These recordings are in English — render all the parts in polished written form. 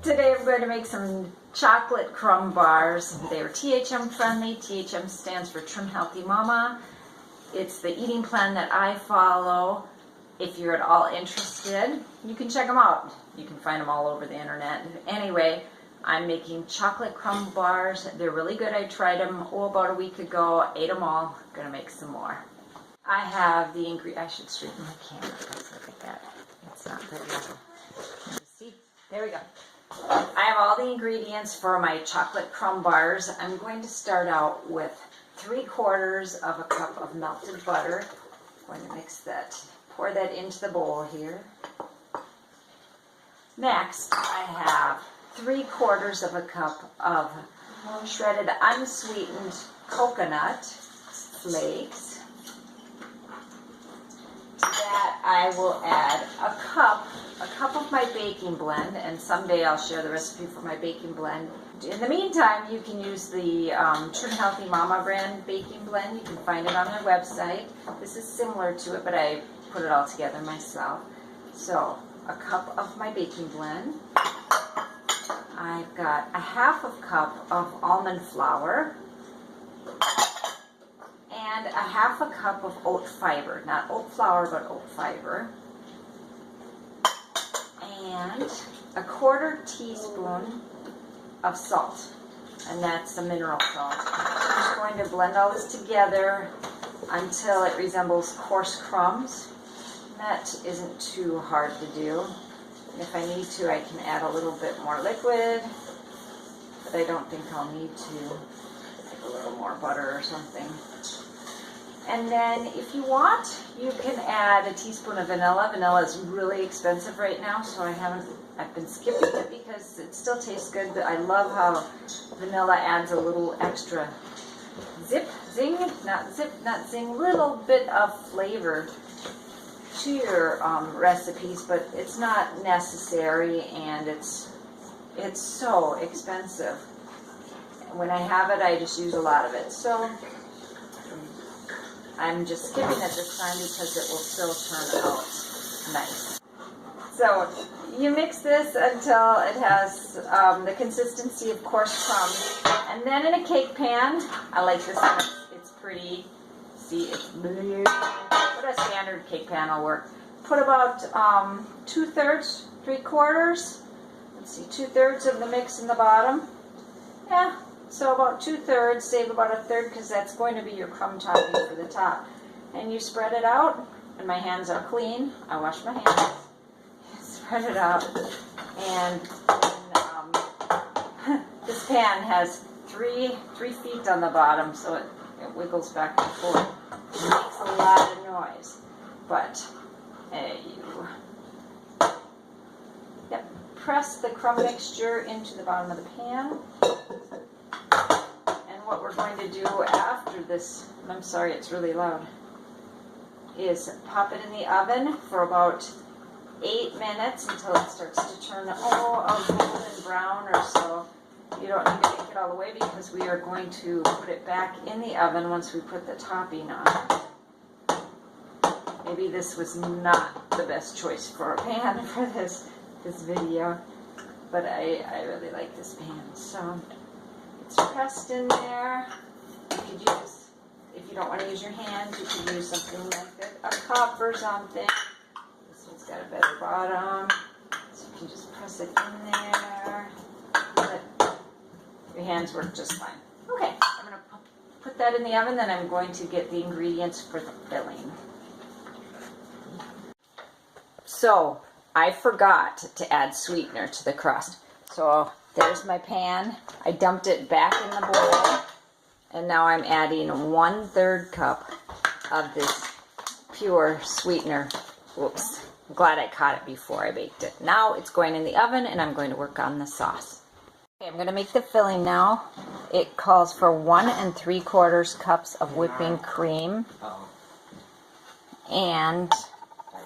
Today I'm going to make some chocolate crumb bars. They are THM friendly. THM stands for Trim Healthy Mama. It's the eating plan that I follow. If you're at all interested, you can check them out. You can find them all over the internet. Anyway, I'm making chocolate crumb bars. They're really good. I tried them about a week ago. Ate them all. Gonna make some more. I have the ingredient. I should straighten my camera. Let's look at that. It's not very level. See? There we go. I have all the ingredients for my chocolate crumb bars. I'm going to start out with 3/4 of a cup of melted butter. I'm going to mix that. Pour that into the bowl here. Next, I have 3/4 of a cup of shredded unsweetened coconut flakes. To that, I will add a cup of my baking blend, and someday I'll share the recipe for my baking blend. In the meantime, you can use the Trim Healthy Mama brand baking blend. You can find it on their website. This is similar to it, but I put it all together myself. So, a cup of my baking blend. I've got a 1/2 cup of almond flour and a 1/2 cup of oat fiber. Not oat flour, but oat fiber. And a 1/4 teaspoon of salt, and that's a mineral salt. I'm just going to blend all this together until it resembles coarse crumbs. That isn't too hard to do. And if I need to, I can add a little bit more liquid, but I don't think I'll need to. Like a little more butter or something. And then if you want, you can add a teaspoon of vanilla. Vanilla is really expensive right now, so I've been skipping it because it still tastes good, but I love how vanilla adds a little extra little bit of flavor to your recipes, but it's not necessary, and it's so expensive. When I have it, I just use a lot of it. So I'm just skipping it this time because it will still turn out nice. So you mix this until it has the consistency of coarse crumbs. And then in a cake pan, I like this one, it's pretty. See, it's blue. Put a standard cake pan will work. Put about 2/3, 3/4. Let's see, 2/3 of the mix in the bottom. Yeah. So about 2/3, save about 1/3 because that's going to be your crumb topping for the top. And you spread it out, and my hands are clean. I wash my hands. Spread it out. And this pan has three feet on the bottom, so it wiggles back and forth. It makes a lot of noise. But press the crumb mixture into the bottom of the pan. What we're going to do after this, I'm sorry, it's really loud, is pop it in the oven for about 8 minutes until it starts to turn a golden brown or so. You don't need to make it all the way because we are going to put it back in the oven once we put the topping on. Maybe this was not the best choice for a pan for this video, but I really like this pan. So it's pressed in there. You could use, if you don't want to use your hands, you could use something like a cup or something. This one's got a better bottom, so you can just press it in there. But your hands work just fine. Okay, I'm going to put that in the oven, then I'm going to get the ingredients for the filling. So, I forgot to add sweetener to the crust. So, there's my pan. I dumped it back in the bowl, and now I'm adding 1/3 cup of this Pyure sweetener. Whoops. I'm glad I caught it before I baked it. Now it's going in the oven, and I'm going to work on the sauce. Okay, I'm going to make the filling now. It calls for 1 3/4 cups of whipping cream. And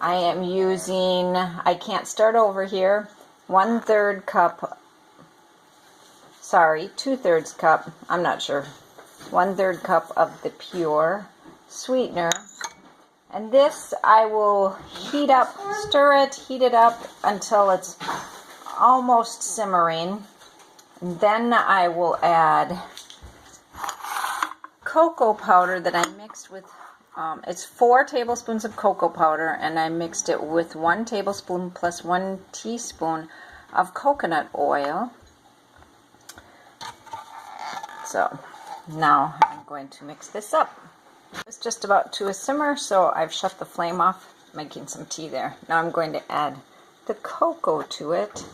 I am using, I can't start over here, 2/3 cup, I'm not sure, 1/3 cup of the Pyure sweetener. And this I will heat it up until it's almost simmering. And then I will add cocoa powder that I mixed with, it's 4 tablespoons of cocoa powder, and I mixed it with 1 tablespoon plus 1 teaspoon of coconut oil. So now I'm going to mix this up. It's just about to a simmer, so I've shut the flame off, making some tea there. Now I'm going to add the cocoa to it.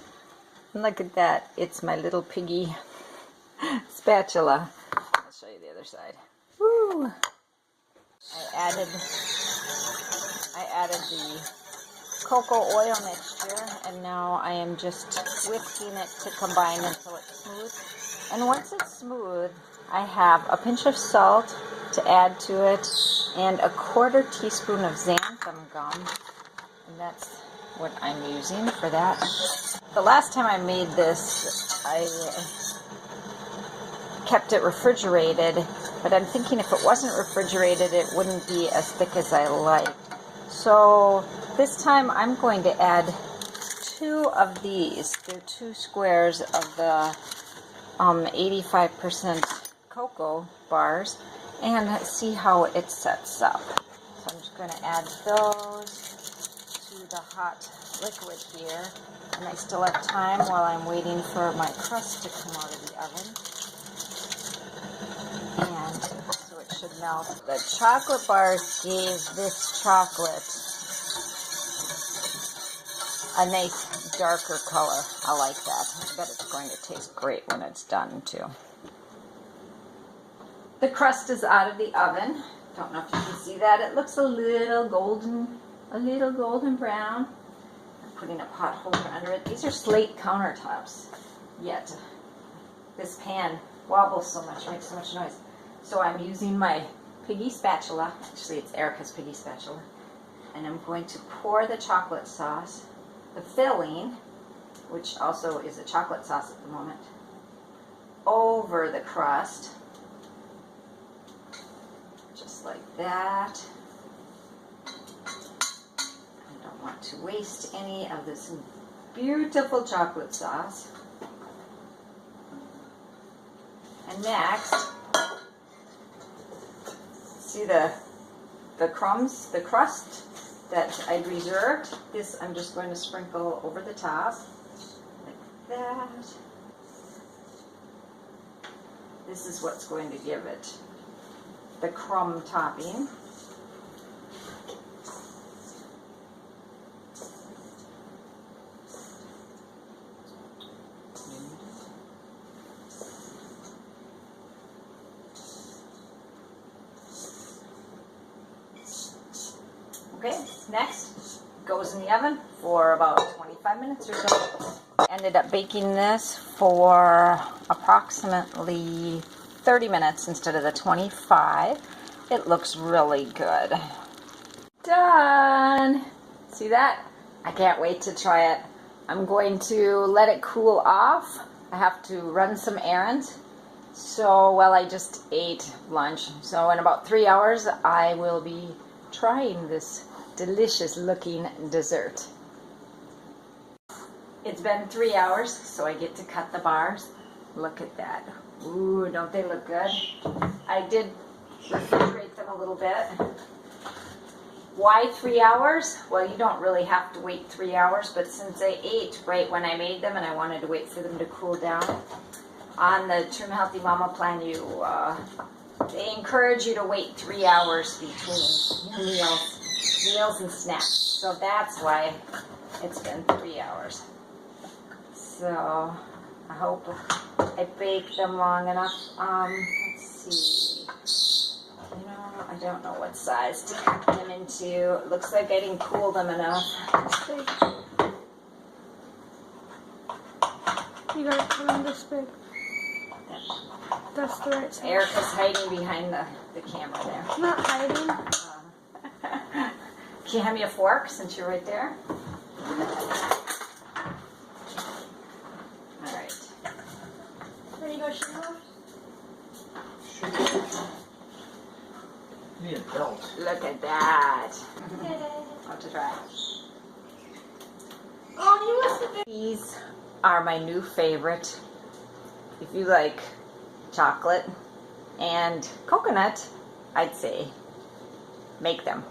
And look at that, it's my little piggy spatula. I'll show you the other side. Woo! I added the cocoa oil mixture, and now I am just whisking it to combine until it's smooth. And once it's smooth, I have a pinch of salt to add to it and a 1/4 teaspoon of xanthan gum, and that's what I'm using for that. The last time I made this, I kept it refrigerated, but I'm thinking if it wasn't refrigerated, it wouldn't be as thick as I like. So this time I'm going to add 2 of these. They're 2 squares of the 85% cocoa bars, and see how it sets up. So I'm just going to add those to the hot liquid here, and I still have time while I'm waiting for my crust to come out of the oven. And so it should melt. The chocolate bars gave this chocolate a nice darker color. I like that. I bet it's going to taste great when it's done too. The crust is out of the oven. Don't know if you can see that. It looks a little golden brown. I'm putting a pot holder under it. These are slate countertops, yet this pan wobbles so much, makes so much noise. So I'm using my piggy spatula. Actually, it's Erica's piggy spatula. And I'm going to pour the chocolate sauce, the filling, which also is a chocolate sauce at the moment, over the crust. Just like that. I don't want to waste any of this beautiful chocolate sauce. And next, see the crumbs, the crust that I'd reserved. This I'm just going to sprinkle over the top, like that. This is what's going to give it the crumb topping. Okay, next goes in the oven for about 25 minutes or so. I ended up baking this for approximately 30 minutes instead of the 25. It looks really good. Done! See that? I can't wait to try it. I'm going to let it cool off. I have to run some errands. So, well, I just ate lunch. So in about 3 hours, I will be trying this delicious looking dessert. It's been 3 hours, so I get to cut the bars. Look at that. Ooh, don't they look good? I did refrigerate them a little bit. Why 3 hours? Well, you don't really have to wait 3 hours, but since I ate right when I made them and I wanted to wait for them to cool down, on the Trim Healthy Mama plan, they encourage you to wait 3 hours between meals and snacks. So that's why it's been 3 hours. So I hope I baked them long enough. Let's see. I don't know what size to cut them into. It looks like I didn't cool them enough. You gotta cut them this big. That's the right size. Erica's hiding behind the camera there. I'm not hiding. Can you hand me a fork since you're right there? Alright. Ready to go sugar? Need a belt. Look at that. Okay. I'll have to try. Oh, you must have been. These are my new favorite. If you like chocolate and coconut, I'd say make them.